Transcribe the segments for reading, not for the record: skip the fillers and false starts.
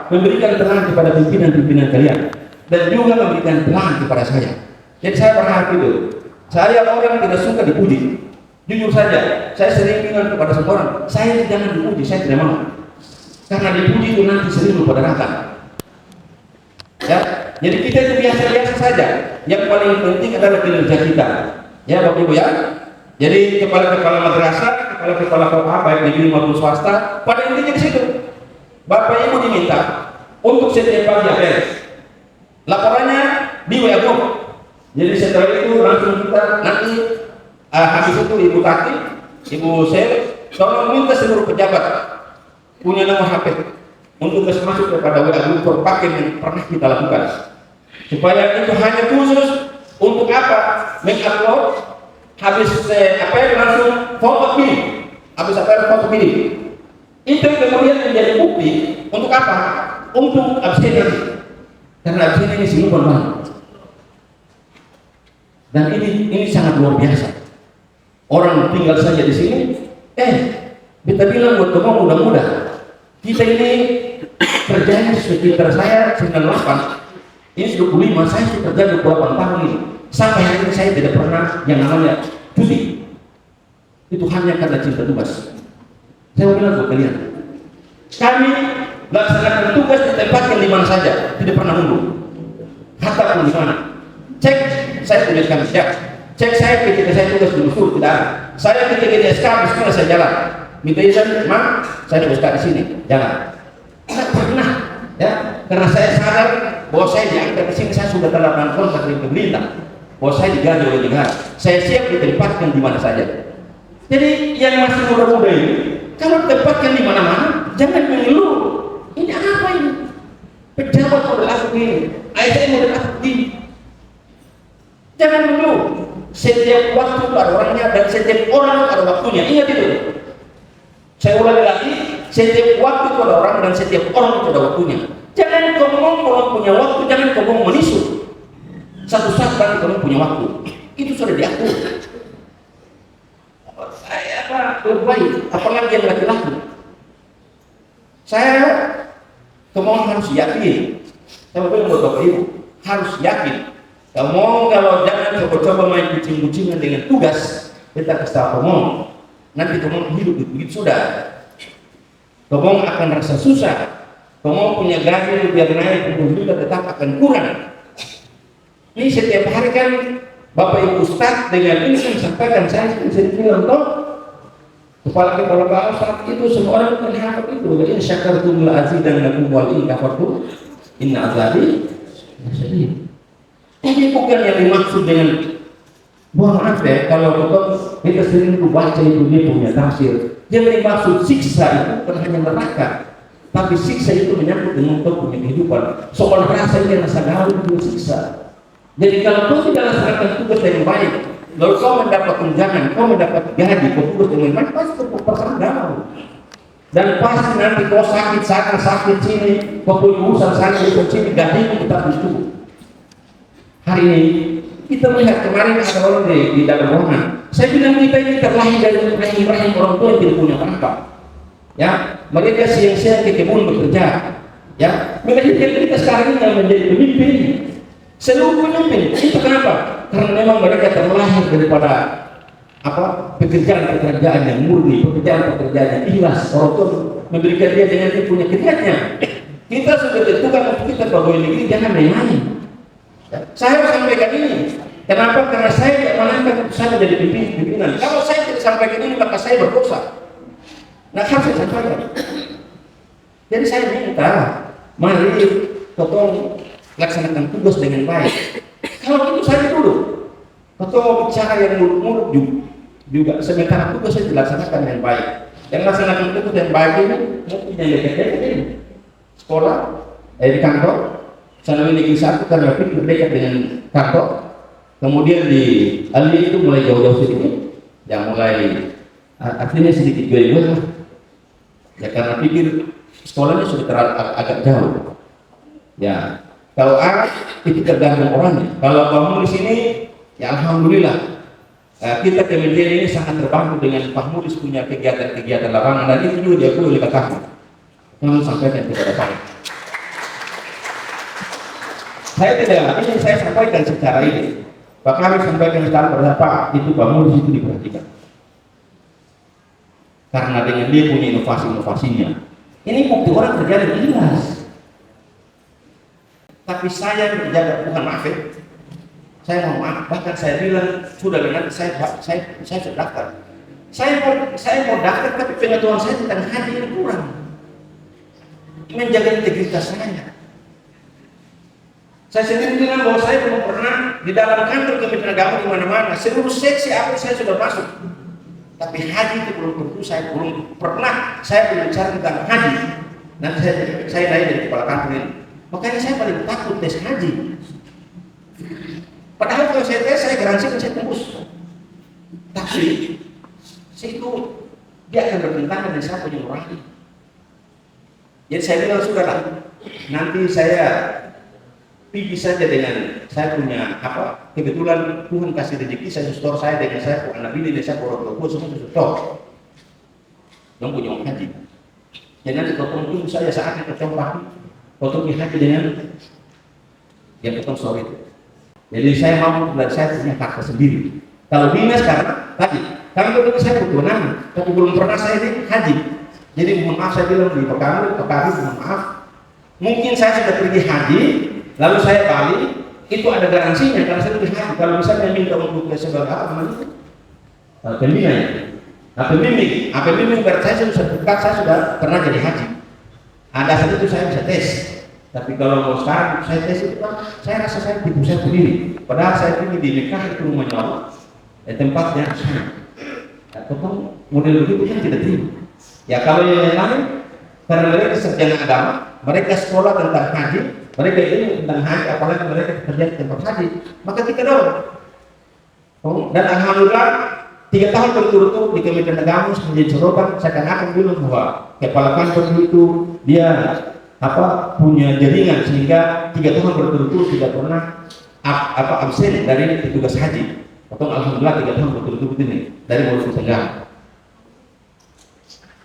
memberikan terang kepada pimpinan-pimpinan kalian dan juga memberikan terang kepada saya. Jadi saya berharap itu. Saya orang tidak suka dipuji. Jujur saja, saya sering bilang kepada semua orang, saya jangan dipuji, saya tidak mau. Karena dipuji itu nanti sering lupa daratan. Ya, jadi kita itu biasa-biasa saja. Yang paling penting adalah kinerja kita. Ya, Bapak Ibu ya. Jadi kepala-kepala madrasah, kepala-kepala baik negeri maupun swasta, pada intinya di situ. Bapak Ibu diminta untuk setiap pagi apel. Laporannya di WA Group. Jadi setelah itu langsung kita nanti habis itu Ibu Tati, Ibu Sel, tolong minta seluruh pejabat punya nomor HP untuk masuk kepada WA Group for paket yang pernah kita lakukan. Supaya itu hanya khusus untuk apa? Mengupload habis apel langsung foto gini, habis apel foto gini. Itu kemudian menjadi bukti untuk apa? Untuk absen. Karena absen ini siluman banget. Dan ini sangat luar biasa. Orang tinggal saja di sini, kita bilang buat kamu mudah-mudah. Kita ini kerjanya sekitar saya 98, ini 25, saya sudah kerja 28 tahun ini. Sampai hari ini saya tidak pernah yang namanya cuti. Itu hanya karena cinta tugas. Saya bilang buat kalian, kami laksanakan tugas di tempat yang di mana saja, tidak pernah mundur. Hatta pun di mana. Cek saya punya kerja, cek saya ketika saya tugas di Mesur tidak ada. Saya ketika di SK bismillah saya jalan. Minta izin, Mak, saya tugas di sini, jalan. Tidak pernah, ya, karena saya sadar bahwa saya diangkat di sini, saya sudah terlalu kontrak dengan pemerintah, bahwa saya digaji oleh negara. Saya siap ditempatkan di mana saja. Jadi yang masih muda-muda ini, kalau ditempatkan di mana-mana, jangan mengeluh. Ini apa ini? Pejabat model aku ini, saya model aku ini. Jangan mengeluh. Setiap waktu ada orangnya dan setiap orang ada waktunya. Ingat itu. Saya ulangi lagi, setiap waktu itu ada orang dan setiap orang itu ada waktunya. Jangan ngomong kalau punya waktu, jangan ngomong menisu. Satu saat nanti kamu punya waktu. Itu sudah diatur. Baik, apalagi yang laki-laki. Saya ngomong harus yakin. Saya bilang buat Bapak Ibu, harus yakin. Kamu kalau jangan coba-coba main kucing-kucingan dengan tugas, kita kasih tahu kamu. Nanti kamu hidup begitu sudah. Kamu akan rasa susah. Kamu punya gaji biar naik, juga tetap akan kurang. Ini setiap hari kan Bapak Ibu Ustaz dengan ini kan sampaikan saya bilang toh kepala saat itu semua orang kan hafal itu. Jadi syakartum la azidannakum wal in kafartum inna azabi lasyadid. Ini bukan yang dimaksud dengan maaf ya, kalau kita sering baca itu dia punya tafsir. Yang dimaksud siksa itu bukan hanya neraka, tapi siksa itu menyangkut dengan kau punya kehidupan. Soal rasa ini rasa gaul itu siksa. Jadi kalau kau tidak laksanakan tugas yang baik, lalu kau mendapat tunjangan, kau mendapat gaji, kau tugas dengan baik, pasti kau perasaan gaul. Dan pasti nanti kau sakit sini, kau punya urusan sakit sini, gajimu tetap dicukup. Hari ini kita melihat kemarin ada orang di dalam ruangan. Saya bilang kita ini terlahir dari rahim orang tua yang tidak punya apa. Ya, mereka siang-siang ke kebun bekerja. Ya, menjadikan kita sekarang ini yang menjadi pemimpin. Seluruh pemimpin. Itu kenapa? Karena memang mereka terlahir daripada pekerjaan yang murni, pekerjaan yang ikhlas. Orang tua memberikan dia dengan dia punya kerjanya. Kita sudah tentukan untuk kita pegawai negeri jangan main-main. Ya, saya harus sampaikan ini. Kenapa? Karena saya tidak menangkan saya menjadi pimpinan. Kalau saya tidak sampaikan ini maka saya berdosa. Nah, harus saya sampaikan. Jadi saya minta, mari tolong laksanakan tugas dengan baik. Kalau itu saja dulu. Atau bicara yang mulut-mulut juga sementara tugas saya dilaksanakan dengan baik. Yang laksanakan tugas yang baik ini mungkin yang dekat-dekat ini sekolah, di kantor. Sana negeri satu karena lebih dekat dengan kantor. Kemudian di Ali itu mulai jauh-jauh sedikit, yang mulai artinya sedikit jauh-jauh. Ya karena pikir sekolahnya sudah agak jauh. Ya kalau A itu tergantung orangnya. Kalau kamu di sini, ya alhamdulillah. Kita kementerian ini sangat terbantu dengan Pak Mulis punya kegiatan-kegiatan lapangan dan itu juga diakui oleh Pak Kamu. Kamu sampaikan kepada saya. saya tidak, ini saya sampaikan secara ini. Pak kami sampaikan secara berapa itu bangun di situ diperhatikan. Karena dengan dia punya inovasi-inovasinya. Ini bukti orang kerja dengan ikhlas. Tapi saya menjaga Tuhan maaf ya. Saya mau maaf, bahkan saya bilang sudah nanti saya sudah daftar. Saya mau daftar tapi pengetahuan saya tentang haji ini kurang. Menjaga integritas saya. Saya sendiri bilang bahwa saya belum pernah di dalam kantor Kementerian Agama di mana-mana. Seluruh seksi apa saya sudah masuk. Tapi haji itu belum tentu, saya belum pernah saya berbicara tentang haji. Nanti saya naik dari kepala kantor ini. Makanya saya paling takut tes haji. Padahal kalau saya tes, saya garansi saya tembus. Tapi itu dia akan bertentangan dengan saya punya nurani. Jadi saya bilang sudahlah, nanti saya pergi saja dengan saya punya apa, kebetulan Tuhan kasih rezeki saya store saya dengan saya anak bini dan saya orang tua semua sudah store yang punya uang haji. Jadi nanti potong itu saya saatnya potong pagi potong haji dengan yang potong store itu. Jadi saya mau dan saya punya kakak sendiri. Kalau dinas karena tadi kami betul saya butuh nama tapi belum pernah saya ini haji. Jadi mohon maaf saya bilang di Pekami mohon maaf. Mungkin saya sudah pergi haji lalu saya balik, itu ada garansinya karena saya pergi haji. Kalau misalnya minta untuk sebagai apa namanya itu? Pembina ya? Pembimbing berarti saya sertifikat saya sudah pernah jadi haji. Ada saat itu saya bisa tes. Tapi kalau mau sekarang saya tes itu kan, saya rasa saya tipu saya sendiri. Padahal saya pergi di Mekah itu rumahnya Allah, tempatnya sana. Potong model begitu yang tidak terima. Ya kalau yang lain, karena mereka sarjana agama, mereka sekolah tentang haji, mereka ini tentang haji, apalagi mereka kerja di tempat haji, maka kita dorong. Dan alhamdulillah 3 tahun berturut-turut di Kementerian Agama menjadi sorotan. Saya akan bilang bahwa kepala kantor itu dia punya jaringan sehingga 3 tahun berturut-turut tidak pernah absen dari petugas haji. Atau alhamdulillah 3 tahun berturut-turut ini dari Sulawesi Tenggara.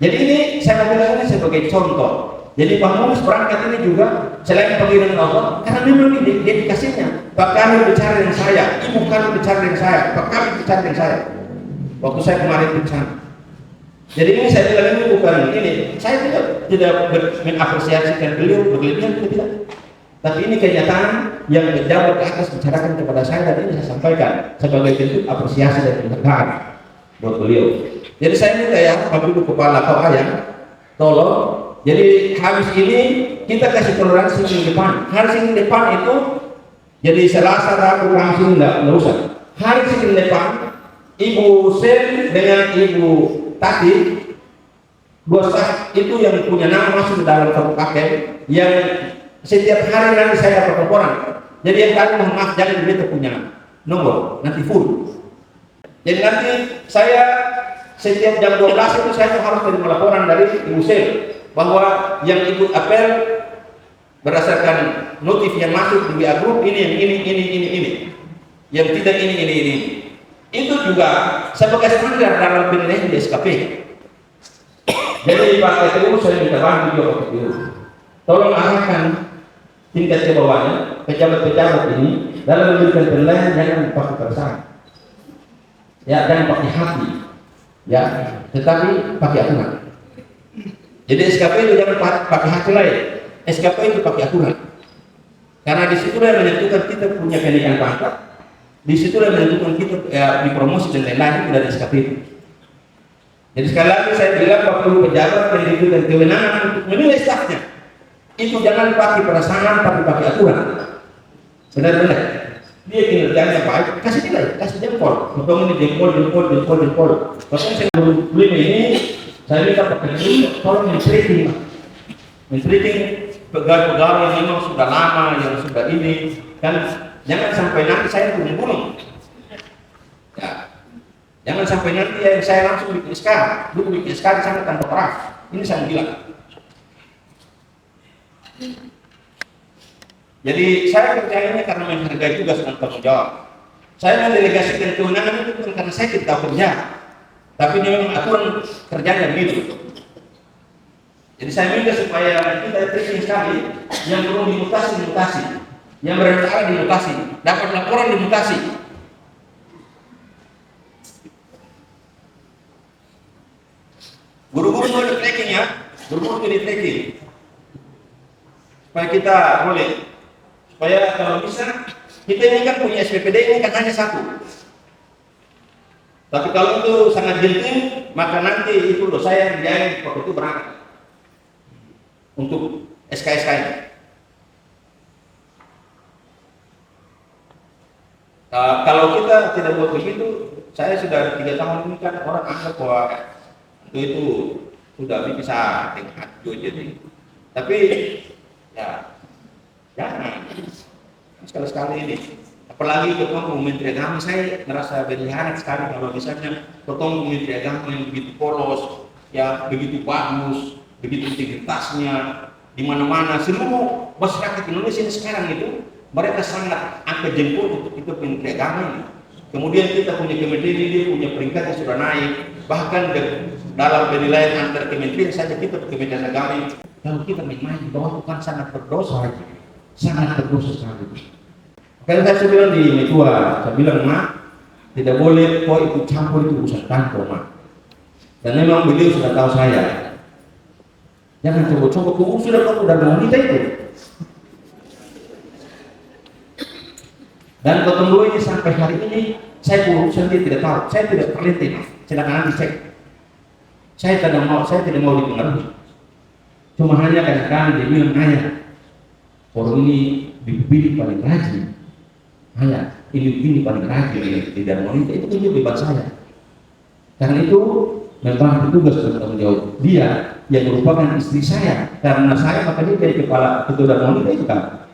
Jadi ini saya bilang ini sebagai contoh. Jadi Pak Mumus berangkat ini juga selain panggilan Allah, karena memang ini dedikasinya. Pak kami bicara dengan saya, ibu kami bicara dengan saya, Pak kami bicara dengan saya. Waktu saya kemarin bicara. Jadi ini saya bilang ini bukan ini. Saya tidak mengapresiasikan beliau berlebihan tidak. Tapi ini kenyataan yang pejabat ke atas bicarakan kepada saya dan ini saya sampaikan sebagai bentuk apresiasi dan penghargaan buat beliau. Jadi saya minta ya, Bapak Ibu Kepala Kau Ayang, tolong. Jadi habis ini kita kasih toleransi minggu depan. Hari Senin depan itu, jadi Selasa, Rabu, Kamis ini enggak usah. Hari Senin depan, Ibu Sen dengan Ibu Tati, 2 staff itu yang punya nama masuk ke dalam kabupaten yang setiap hari nanti saya dapat laporan. Jadi yang tadi mohon maaf jangan kita punya nomor, nanti full. Jadi nanti saya setiap jam 12 itu saya harus terima laporan dari Ibu Sen bahwa yang ikut apel berdasarkan notif yang masuk di WA group ini yang ini yang tidak ini. Itu juga sebagai standar dalam penilaian di SKP. Jadi Pak KTU saya minta bantu juga Pak KTU. Tolong arahkan tingkat ke bawahnya pejabat-pejabat ini dalam memberikan penilaian jangan pakai perasaan. Ya jangan pakai hati. Ya, tetapi pakai aturan. Jadi SKP itu jangan pakai hati lain. SKP itu pakai aturan. Karena di situ yang menentukan kita punya kenaikan pangkat. Di situ yang menentukan kita dipromosi dan lain-lain dari SKP itu. Jadi sekali lagi saya bilang Bapak Ibu pejabat yang diberikan kewenangan untuk menilai stafnya. Itu jangan pakai perasaan, tapi pakai aturan. Benar-benar. Dia kinerjanya baik, kasih nilai, kasih jempol. Potong ini jempol. Potong saya beli ini, saya minta pakai ini, tolong men-treating pegawai-pegawai yang memang sudah lama, yang sudah ini, kan jangan sampai nanti saya bunuh-bunuh. Ya. Jangan sampai nanti saya langsung bikin SK, dulu bikin SK di sana tanpa perang. Ini saya bilang. Jadi saya percayanya karena menghargai tugas dan tanggung jawab. Saya mendelegasikan kewenangan itu bukan karena saya tidak tahu kerja, tapi ini memang aturan kerjanya begitu. Jadi saya minta supaya kita tracing sekali yang perlu dimutasi. yang berencana dimutasi, dapat laporan dimutasi. Guru-guru itu di tracking ya, guru-guru itu di tracking. Supaya kita boleh, supaya kalau bisa, kita ini kan punya SPPD ini kan hanya satu. Tapi kalau itu sangat genting, maka nanti itu loh saya yang waktu itu berangkat untuk SKSK ini. Kalau kita tidak buat begitu, saya sudah 3 tahun ini kan orang anggap bahwa itu sudah bisa dengan jadi. Tapi ya jangan sekali-sekali ini. Apalagi ketemu Menteri Agama, saya merasa berkhianat sekali kalau misalnya ketemu Menteri Agama yang begitu polos, ya begitu bagus, begitu integritasnya, di mana-mana seluruh masyarakat Indonesia ini sekarang itu mereka sangat angkat jempol untuk kita Menteri Agama ini. Kemudian kita punya kementerian ini, dia punya peringkatnya sudah naik, bahkan dalam penilaian antar kementerian saja kita Kementerian Agama ini. Kalau kita main-main di bawah itu kan sangat berdosa, sangat berdosa sekali. Karena saya bilang di Metua, saya bilang Mak, tidak boleh kau ikut campur itu urusan kantor Mak. Dan memang beliau sudah tahu saya. Jangan coba-coba kau sudah tahu dari wanita itu. Dan ketemu ini sampai hari ini saya sendiri tidak tahu, saya tidak terlinting. Silakan nanti cek. Saya tidak mau dipengaruhi. Cuma hanya kadang-kadang dia bilang ayah, orang ini dipilih paling rajin. Ayah, ini paling rajin di dalam wanita itu dia beban saya. Karena itu memang petugas bertanggung jawab dia yang merupakan istri saya. Karena saya makanya jadi kepala ketua dan wanita itu kan.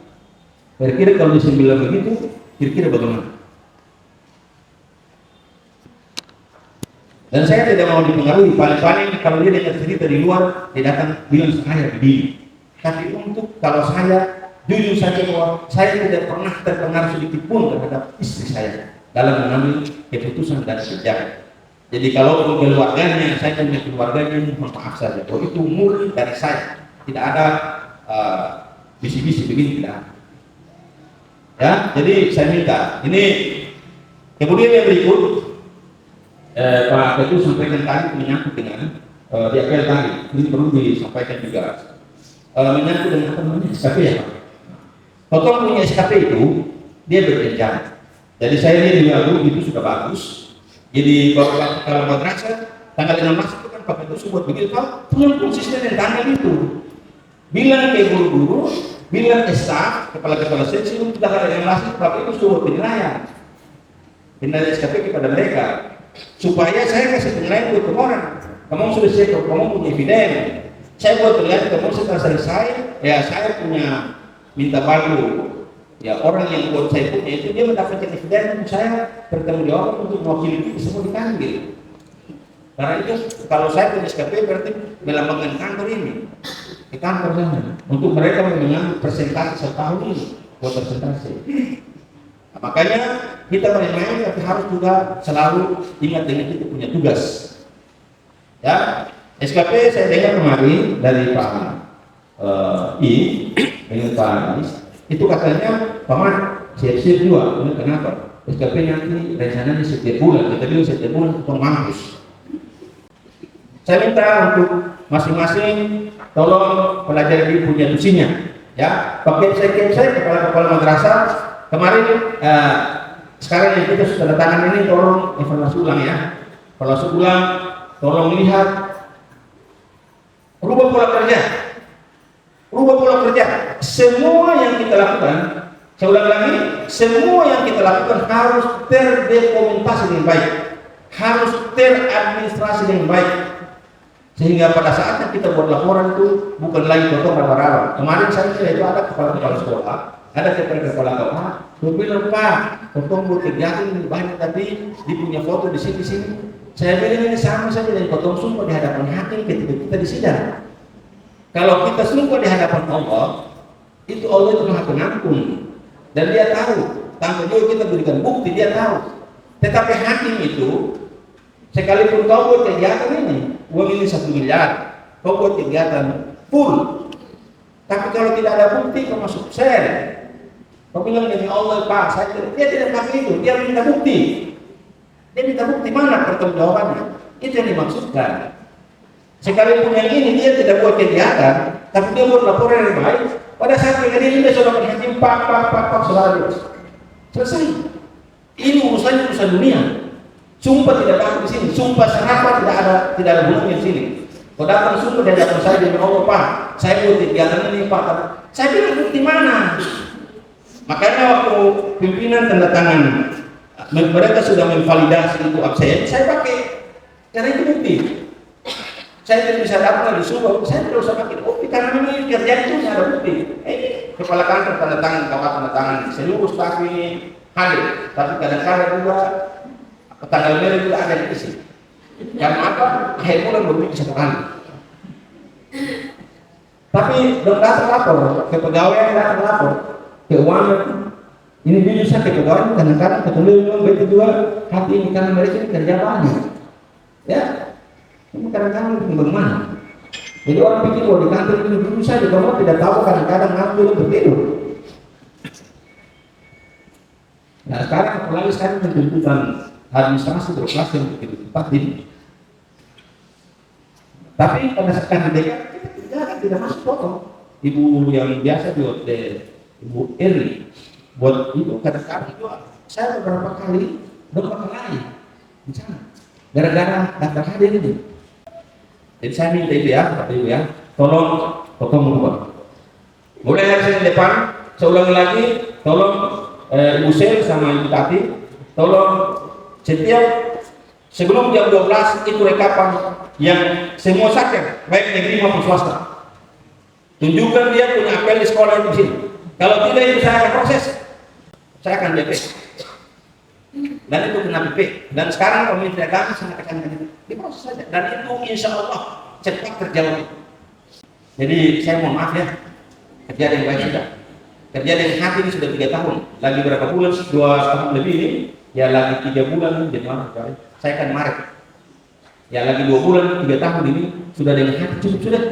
Kira-kira kalau dia bilang begitu, kira-kira bagaimana? Dan saya tidak mau dipengaruhi, paling-paling kalau dia dengar cerita di luar, dia datang bilang saya begini. Tapi untuk kalau saya jujur saja bahwa saya tidak pernah terpengaruh sedikit pun terhadap istri saya dalam mengambil keputusan dan kebijakan. Jadi kalau keluarganya, saya punya keluarganya, mohon maaf saja, bahwa itu murni dari saya, tidak ada bisi-bisi begini, tidak ada. Ya, jadi saya minta ini. Kemudian yang berikut, Pak Ketua sampaikan tadi menyangkut dengan di apel tadi, ini perlu disampaikan juga menyangkut dengan apa namanya SKP ya Pak. Kalau punya SKP itu dia berjenjang. Jadi saya ini di lalu itu sudah bagus. Jadi kalau madrasah tanggal 16 itu kan Pak Ketua buat begitu Pak, punya konsisten dan tanggal itu. Bilang ke guru-guru, bilang ke staf, kepala-kepala seksi untuk tanggal 16 Pak itu suruh penilaian SKP kepada mereka. Supaya saya kasih penilaian buat orang. Kamu sudah siap, kamu punya eviden. Saya buat penilaian, kamu setelah selesai, ya saya punya minta bantu. Ya orang yang buat saya punya itu dia mendapatkan eviden untuk saya bertanggung jawab untuk mewakili itu semua dipanggil. Karena itu kalau saya punya SKP berarti melambangkan kantor ini di kantor sana untuk mereka mengambil persentase setahun ini buat persentase. Nah, makanya kita main-main tapi harus juga selalu ingat dengan kita punya tugas. Ya, SKP saya dengar kemarin dari Pak dengan Pak Anies, itu katanya Pak Mat siap-siap juga. Ini kenapa? SKP nanti rencananya setiap bulan, kita bilang setiap bulan kita mampus. Saya minta untuk masing-masing tolong pelajari punya tusinya. Ya, pakai saya kepala madrasah. Kemarin sekarang yang kita sudah tangan ini tolong evaluasi ulang ya. Evaluasi ulang, tolong lihat rubah pola kerja. Rubah pola kerja. Semua yang kita lakukan, saya ulang lagi, semua yang kita lakukan harus terdokumentasi dengan baik. Harus teradministrasi dengan baik. Sehingga pada saatnya kita buat laporan itu bukan lagi potong raba-raba. Kemarin saya itu ada kepala sekolah, ada kepala kelas, dia bilang Pak, potong buat kegiatan ini banyak tapi dia punya foto di sini. Saya bilang ini sama saja dengan potong sumpah di hadapan hakim ketika kita di sidang. Kalau kita sumpah di hadapan Allah, itu Allah itu Maha Pengampun dan dia tahu. Tanpa juga kita berikan bukti dia tahu. Tetapi hakim itu sekalipun kau buat kegiatan ini, uang ini 1 miliar, kau buat kegiatan full. Tapi kalau tidak ada bukti, kau masuk sel. Kau bilang demi Allah Pak, dia tidak pakai itu, dia minta bukti. Dia minta bukti mana pertanggungjawabannya? Itu yang dimaksudkan. Sekalipun yang ini dia tidak buat kegiatan, tapi dia buat laporan yang baik. Pada saat pengadilan dia sudah berhakim pak saudara. Selesai. Ini urusan dunia. Sumpah tidak pakai di sini. Sumpah serapah tidak ada hubungannya di sini. Kau datang sumpah dia datang saya demi Allah Pak, saya buat kegiatan ini Pak. Saya bilang bukti mana? Makanya waktu pimpinan tanda tangan, mereka sudah memvalidasi itu absen, saya pakai karena itu bukti. Saya tidak bisa datang di Subang, saya tidak usah pakai bukti karena memang kerja itu saya ada bukti. Kepala kantor tanda tangan, kawan tanda tangan, seluruh staf ini hadir, tapi kadang-kadang juga tanggal merah juga ada di isi. Karena apa? Akhir bulan berbukti satu kali. Tapi dong datang lapor, ke pegawai yang datang lapor, keuangan. Ini jujur saya ke pegawai kadang-kadang ketemu memang begitu juga hati ini karena mereka ini kerja banyak. Ya. Ini kadang-kadang bagaimana? Jadi orang pikir bahwa di kantor itu dulu saja, kalau tidak tahu kadang-kadang ngambil untuk tidur. Nah sekarang apalagi sekarang tuntutan administrasi beroperasi untuk itu tempat ini. Tapi pada saat kemerdekaan kita tidak masuk potong. Ibu yang biasa buat Ibu Erli buat itu kadang-kadang juga saya beberapa kali kali di sana gara-gara daftar hadir ini. Jadi saya minta itu ya, Bapak Ibu ya, tolong potong berubah. Mulai hari Senin depan, saya ulangi lagi, tolong Ibu Sel sama Ibu Tati, tolong setiap sebelum jam 12 itu rekapan yang semua sakit, baik negeri maupun swasta. Tunjukkan dia punya apel di sekolah itu di sini. Kalau tidak itu saya akan proses, saya akan DP. Dan itu kena BP. Dan sekarang Kementerian Agama sangat akan diproses saja. Dan itu insya Allah cepat terjawab. Jadi saya mohon maaf ya, kerja yang baik sudah. Kerja dengan hati ini sudah 3 tahun. Lagi berapa bulan? 2 tahun lebih ini. Ya lagi 3 bulan Januari. Saya akan Maret. Ya lagi 2 bulan, 3 tahun ini sudah dengan hati cukup sudah.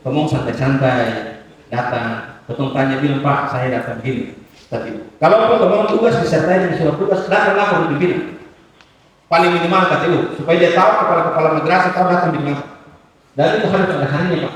Ngomong santai-santai, datang. Potong tanya bilang Pak, saya datang begini. Tapi kalau teman tugas disertai dengan surat tugas, datanglah ke pimpinan. Paling minimal KTU supaya dia tahu kepala madrasah tahu datang di mana. Dan itu harus ada harinya Pak.